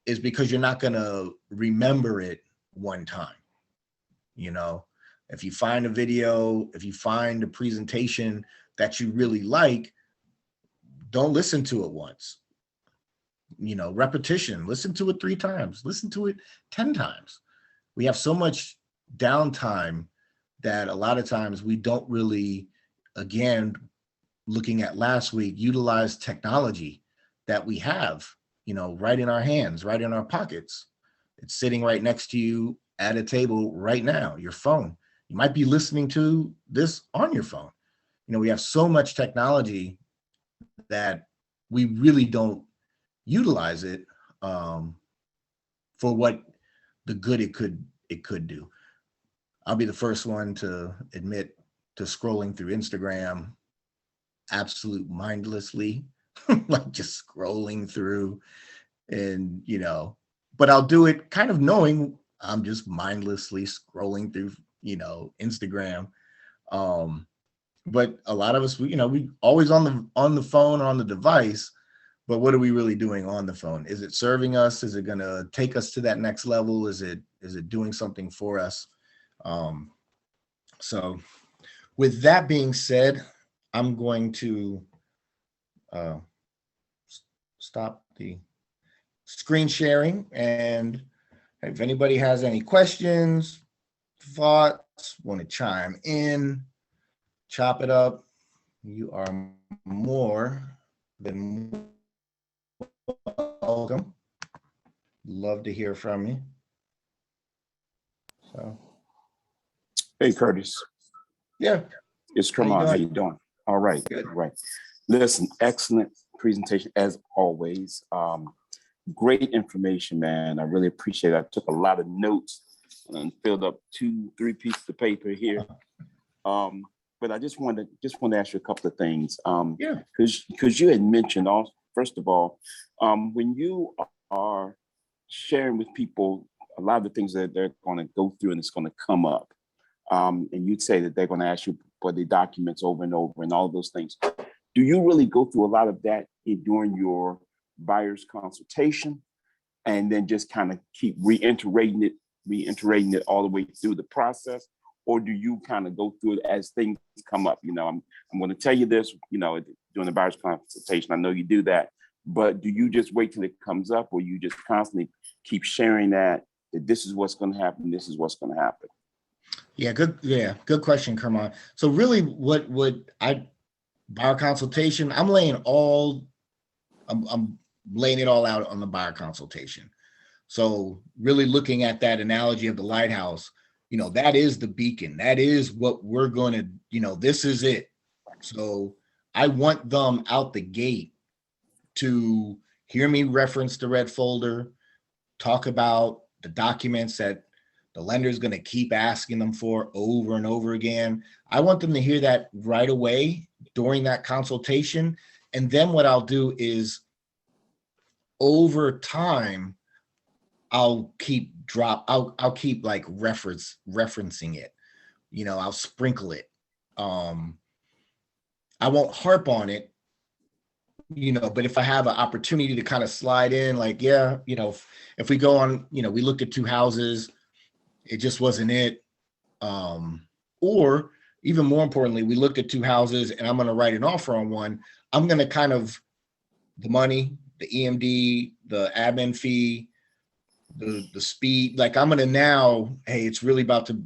is because you're not going to remember it one time. You know, if you find a video, if you find a presentation that you really like, don't listen to it once. You know, repetition, listen to it 3 times, listen to it 10 times. We have so much downtime that a lot of times we don't really, again, looking at last week, utilize technology that we have, you know, right in our hands, right in our pockets. It's sitting right next to you at a table right now, your phone. You might be listening to this on your phone. You know, we have so much technology that we really don't utilize it for what the good it could do. I'll be the first one to admit to scrolling through Instagram absolute mindlessly, like just scrolling through, And, but I'll do it kind of knowing I'm just mindlessly scrolling through, Instagram. But a lot of us, we always on the phone or on the device, but what are we really doing on the phone? Is it serving us? Is it going to take us to that next level? Is it doing something for us? So with that being said, I'm going to stop the screen sharing. And if anybody has any questions, thoughts, want to chime in, chop it up, you are more than welcome. Love to hear from you. So, Hey, Curtis. yeah. It's How you Tremont. How doing? you doing? All right. Good. All right. Listen, excellent presentation as always. Great information, man. I really appreciate it. I took a lot of notes and filled up 2-3 pieces of paper here. But I just wanted to ask you a couple of things. Yeah. Because you had mentioned also, first of all, when you are sharing with people a lot of the things that they're going to go through and it's going to come up, and you'd say that they're going to ask you for the documents over and over and all those things. Do you really go through a lot of that during your buyer's consultation, and then just kind of keep reiterating it all the way through the process? Or do you kind of go through it as things come up? I'm going to tell you this, during the buyer's consultation. I know you do that, but do you just wait till it comes up, or you just constantly keep sharing that this is what's going to happen, this is what's going to happen? Yeah, good question, Kermon. So really what buyer consultation, I'm laying it all out on the buyer consultation. So really looking at that analogy of the lighthouse, that is the beacon. That is what we're going to, this is it. So I want them out the gate to hear me reference the red folder, talk about the documents that the lender is going to keep asking them for over and over again. I want them to hear that right away during that consultation. And then what I'll do is over time, I'll keep like referencing it. I'll sprinkle it. I won't harp on it, but if I have an opportunity to kind of slide in, like, yeah, if we go on, we looked at 2 houses, it just wasn't it. Or even more importantly, we looked at 2 houses and I'm going to write an offer on one. I'm going to kind of the money, the EMD, the admin fee, the speed, like I'm going to now, hey, it's really about to,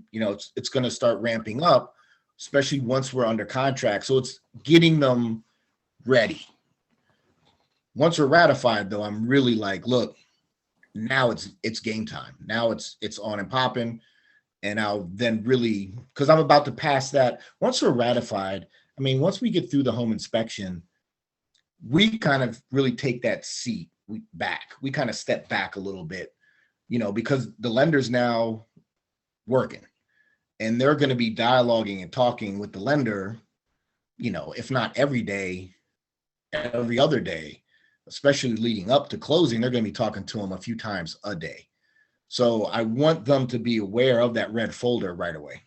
it's going to start ramping up, especially once we're under contract. So it's getting them ready. Once we're ratified though, I'm really like, look, now it's game time. Now it's on and popping. And I'll then really, because I'm about to pass that. Once we're ratified, once we get through the home inspection, we kind of really take that seat back. We kind of step back a little bit, because the lender's now working and they're going to be dialoguing and talking with the lender, if not every day, every other day, especially leading up to closing, they're going to be talking to them a few times a day. So I want them to be aware of that red folder right away.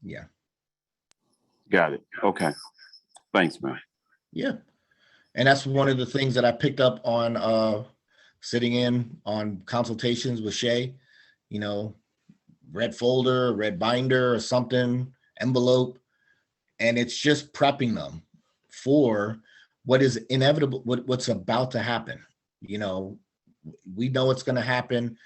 Yeah. Got it. Okay. Thanks, man. Yeah. And that's one of the things that I picked up on sitting in on consultations with Shay, red folder, red binder or something, envelope. And it's just prepping them for what is inevitable, what's about to happen. We know it's going to happen.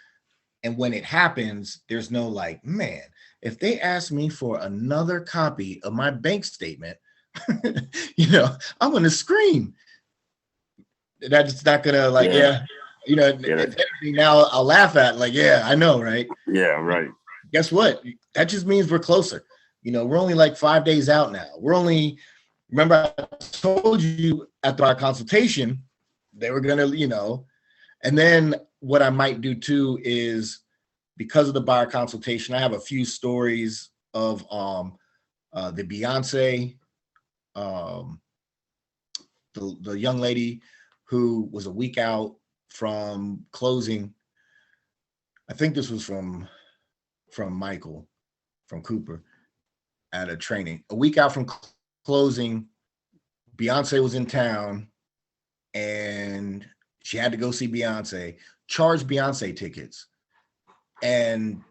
And when it happens, there's no like, man, if they ask me for another copy of my bank statement, I'm going to scream. That's not going to like, yeah. Now I'll laugh at like, yeah, I know. Right. Yeah. Right. Guess what? That just means we're closer. We're only like 5 days out now. Remember I told you at our consultation, they were going to, and then what I might do too is because of the buyer consultation, I have a few stories of the Beyonce, the young lady who was a week out from closing. I think this was from Michael, from Cooper, at a training. A week out from closing, Beyonce was in town and she had to go see Beyonce, charged Beyonce tickets. And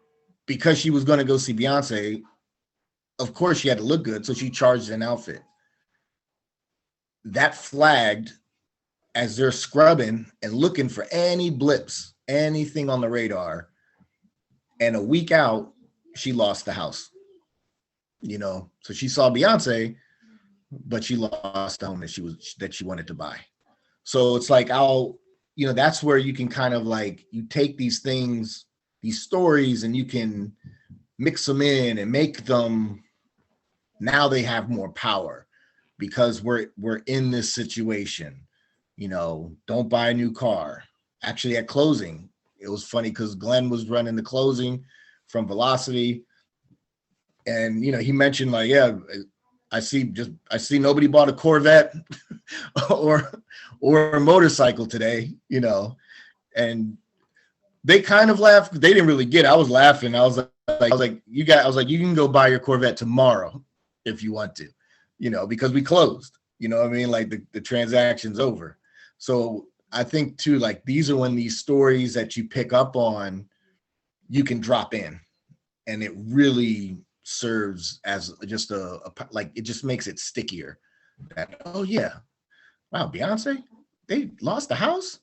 because she was going to go see Beyonce, of course she had to look good, so she charged an outfit. That flagged as they're scrubbing and looking for any blips, anything on the radar. And a week out, she lost the house. You know, so she saw Beyonce, but she lost the home that she wanted to buy. So it's like, that's where you can kind of like, you take these things, these stories, and you can mix them in and make them, now they have more power because we're in this situation. You know, don't buy a new car. Actually, at closing, it was funny because Glenn was running the closing from Velocity. And, he mentioned like, yeah, I see nobody bought a Corvette or a motorcycle today, and they kind of laughed. They didn't really get it. I was laughing. I was like, you can go buy your Corvette tomorrow if you want to, because we closed, what I mean? Like the transaction's over. So I think too, like these are when these stories that you pick up on, you can drop in, and it really serves as just it just makes it stickier. That, oh yeah, wow, Beyonce, they lost the house.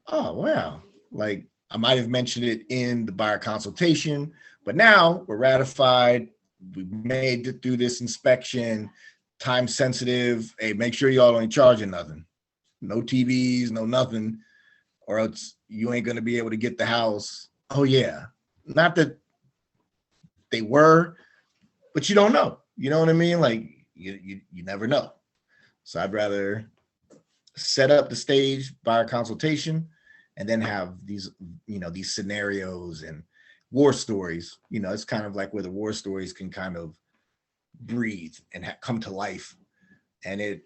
Oh wow, like I might have mentioned it in the buyer consultation, but now we're ratified. We made it through this inspection, time sensitive. Hey, make sure y'all ain't charging nothing. No TVs, no nothing, or else you ain't gonna be able to get the house. Oh yeah, not that they were, but you don't know. You know what I mean? Like you never know. So I'd rather set up the stage, buyer consultation, and then have these, these scenarios and war stories. It's kind of like where the war stories can kind of breathe and come to life, and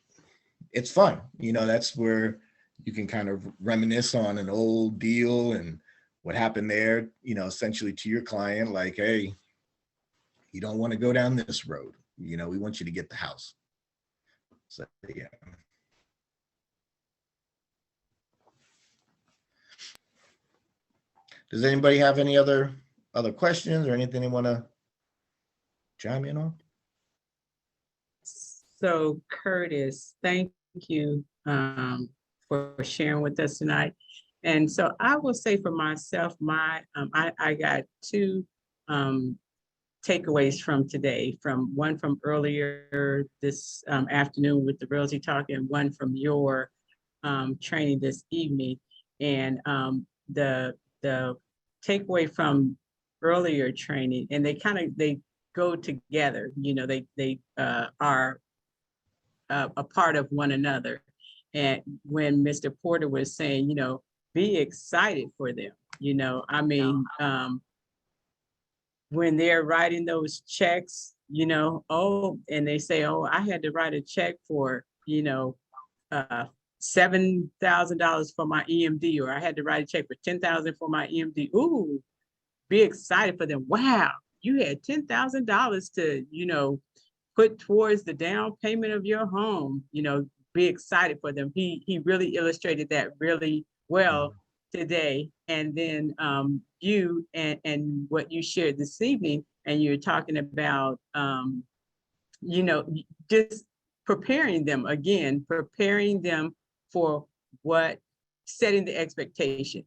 it's fun. That's where you can kind of reminisce on an old deal and what happened there. Essentially to your client, like, hey, you don't want to go down this road. We want you to get the house. So yeah. Does anybody have any other questions or anything they want to chime in on? So Curtis, thank you for sharing with us tonight. And so I will say for myself, I got two takeaways from today, one from earlier this afternoon with the Realty Talk, and one from your training this evening. And the takeaway from earlier training, and they go together, they are a part of one another. And when Mr. Porter was saying, be excited for them, when they're writing those checks, and they say, oh, I had to write a check for, $7,000 for my EMD, or I had to write a check for $10,000 for my EMD. Ooh, be excited for them. Wow, you had $10,000 to, put towards the down payment of your home. Be excited for them. He really illustrated that really well today. And then you and what you shared this evening, and you're talking about, just preparing them for what, setting the expectation,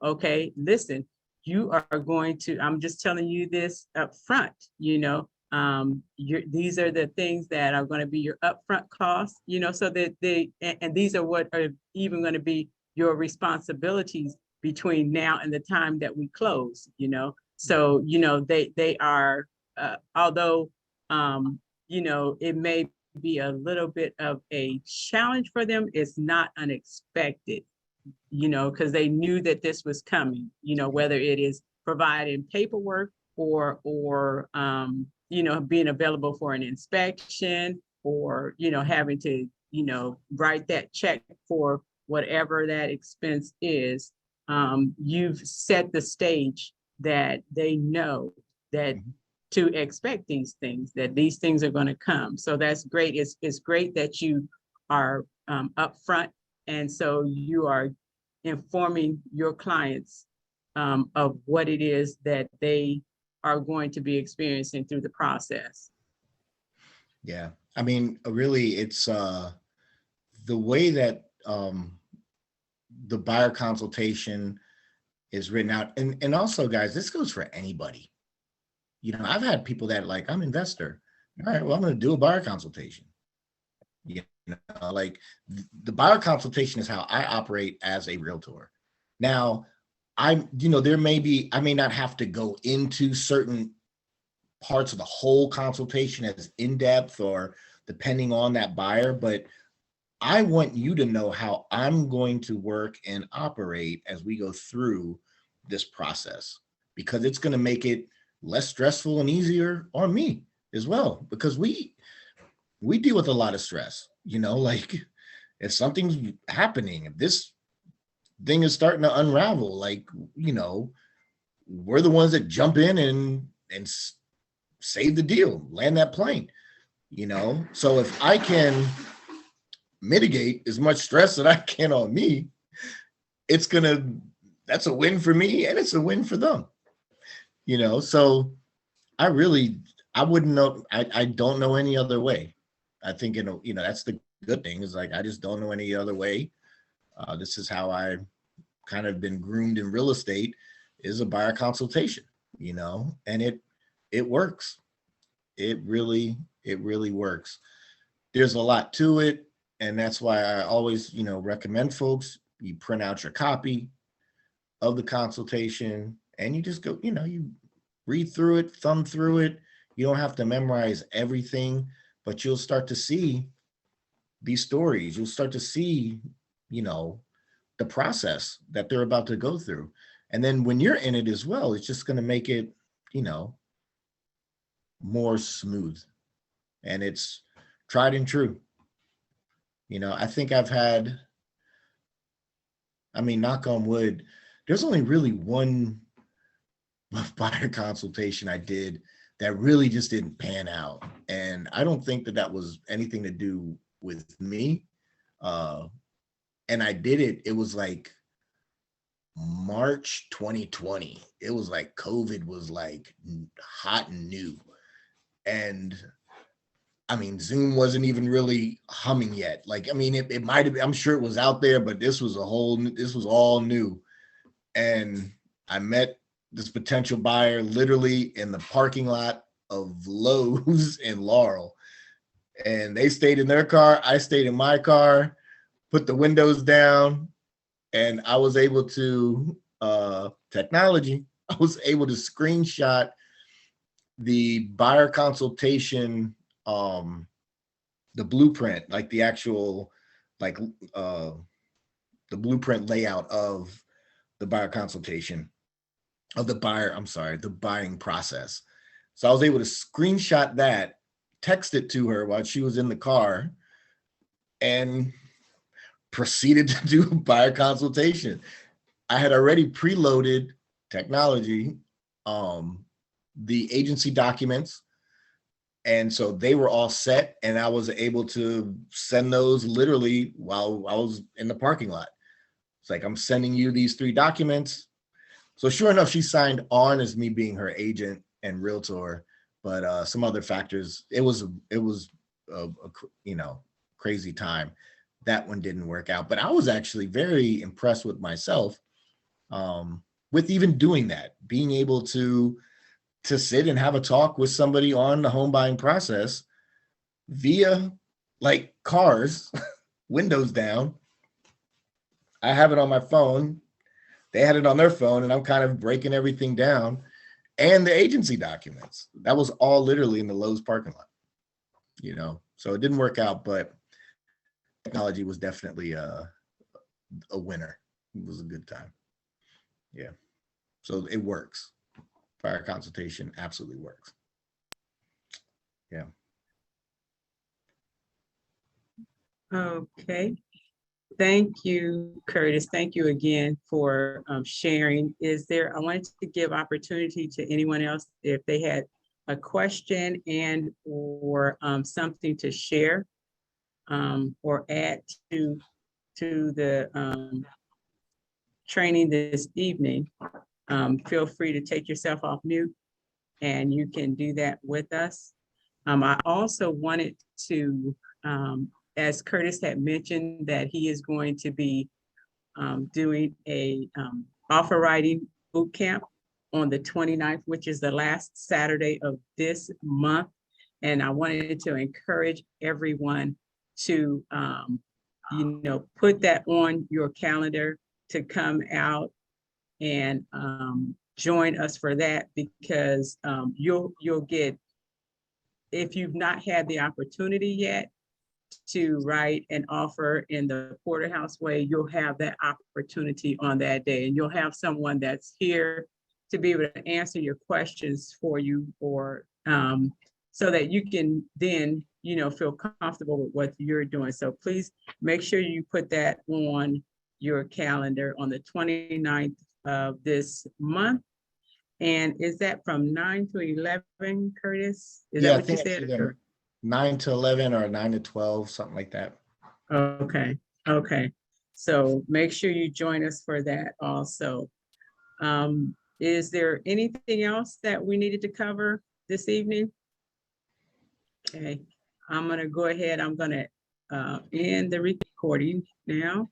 okay, listen, you are going to, I'm just telling you this up front, these are the things that are going to be your upfront costs, so that and these are what are even going to be your responsibilities between now and the time that we close, so, they are, although, it may be a little bit of a challenge for them, it's not unexpected, because they knew that this was coming, whether it is providing paperwork or being available for an inspection, or, having to, write that check for whatever that expense is, you've set the stage that they know that to expect these things, that these things are going to come. So that's great. It's great that you are upfront, and so you are informing your clients of what it is that they are going to be experiencing through the process. Yeah, I mean, really, it's the way that the buyer consultation is written out, and also, guys, this goes for anybody. You know, I've had people that like, I'm an investor. All right, well, I'm going to do a buyer consultation. You know, like the buyer consultation is how I operate as a realtor. Now, there may be, I may not have to go into certain parts of the whole consultation as in-depth or depending on that buyer, but I want you to know how I'm going to work and operate as we go through this process, because it's going to make it less stressful and easier on me as well, because we deal with a lot of stress, like if something's happening, if this thing is starting to unravel, like, we're the ones that jump in and save the deal, land that plane, so if I can mitigate as much stress that I can on me, that's a win for me and it's a win for them. So I wouldn't know. I don't know any other way. I think, that's the good thing, is like, I just don't know any other way. This is how I kind of been groomed in real estate, is a buyer consultation, and it works. It really works. There's a lot to it. And that's why I always, recommend folks, you print out your copy of the consultation and you just go, you read through it, thumb through it. You don't have to memorize everything, but you'll start to see these stories. You'll start to see, the process that they're about to go through. And then when you're in it as well, it's just going to make it, more smooth. And it's tried and true. I think I've had, knock on wood, there's only really one buyer consultation I did that really just didn't pan out. And I don't think that was anything to do with me. And I did it. It was like March 2020. It was like COVID was like hot and new. And Zoom wasn't even really humming yet. Like, it might have, I'm sure it was out there, but this was all new. And I met this potential buyer literally in the parking lot of Lowe's in Laurel. And they stayed in their car. I stayed in my car, put the windows down, and I was able to, technology, I was able to screenshot the buyer consultation, the blueprint, like the actual, like the blueprint layout of the buyer consultation, of the buying process. So I was able to screenshot that, text it to her while she was in the car, and proceeded to do a buyer consultation. I had already preloaded technology, the agency documents. And so they were all set, and I was able to send those literally while I was in the parking lot. It's like, I'm sending you these 3 documents. So sure enough, she signed on as me being her agent and realtor, but some other factors, it was a crazy time. That one didn't work out, but I was actually very impressed with myself, with even doing that, being able to sit and have a talk with somebody on the home buying process via like cars, windows down. I have it on my phone. They had it on their phone, and I'm kind of breaking everything down. And the agency documents, that was all literally in the Lowe's parking lot, so it didn't work out, but technology was definitely a winner. It was a good time. Yeah. So it works. Buyer consultation absolutely works. Yeah. Okay. Thank you, Curtis. Thank you again for sharing. I wanted to give opportunity to anyone else if they had a question and or something to share or add to the training this evening. Feel free to take yourself off mute and you can do that with us. I also wanted to, as Curtis had mentioned, that he is going to be doing a offer writing boot camp on the 29th, which is the last Saturday of this month. And I wanted to encourage everyone to, put that on your calendar to come out and join us for that, because you'll get, if you've not had the opportunity yet to write an offer in the Porterhouse way, you'll have that opportunity on that day, and you'll have someone that's here to be able to answer your questions for you, or so that you can then, feel comfortable with what you're doing. So please make sure you put that on your calendar on the 29th of this month. And is that from 9 to 11, Curtis? Is Yeah, that I what you think it's said? either 9 to 11 or 9 to 12, something like that. Okay, okay. So make sure you join us for that also. Is there anything else that we needed to cover this evening? Okay, I'm gonna go ahead. I'm gonna end the recording now.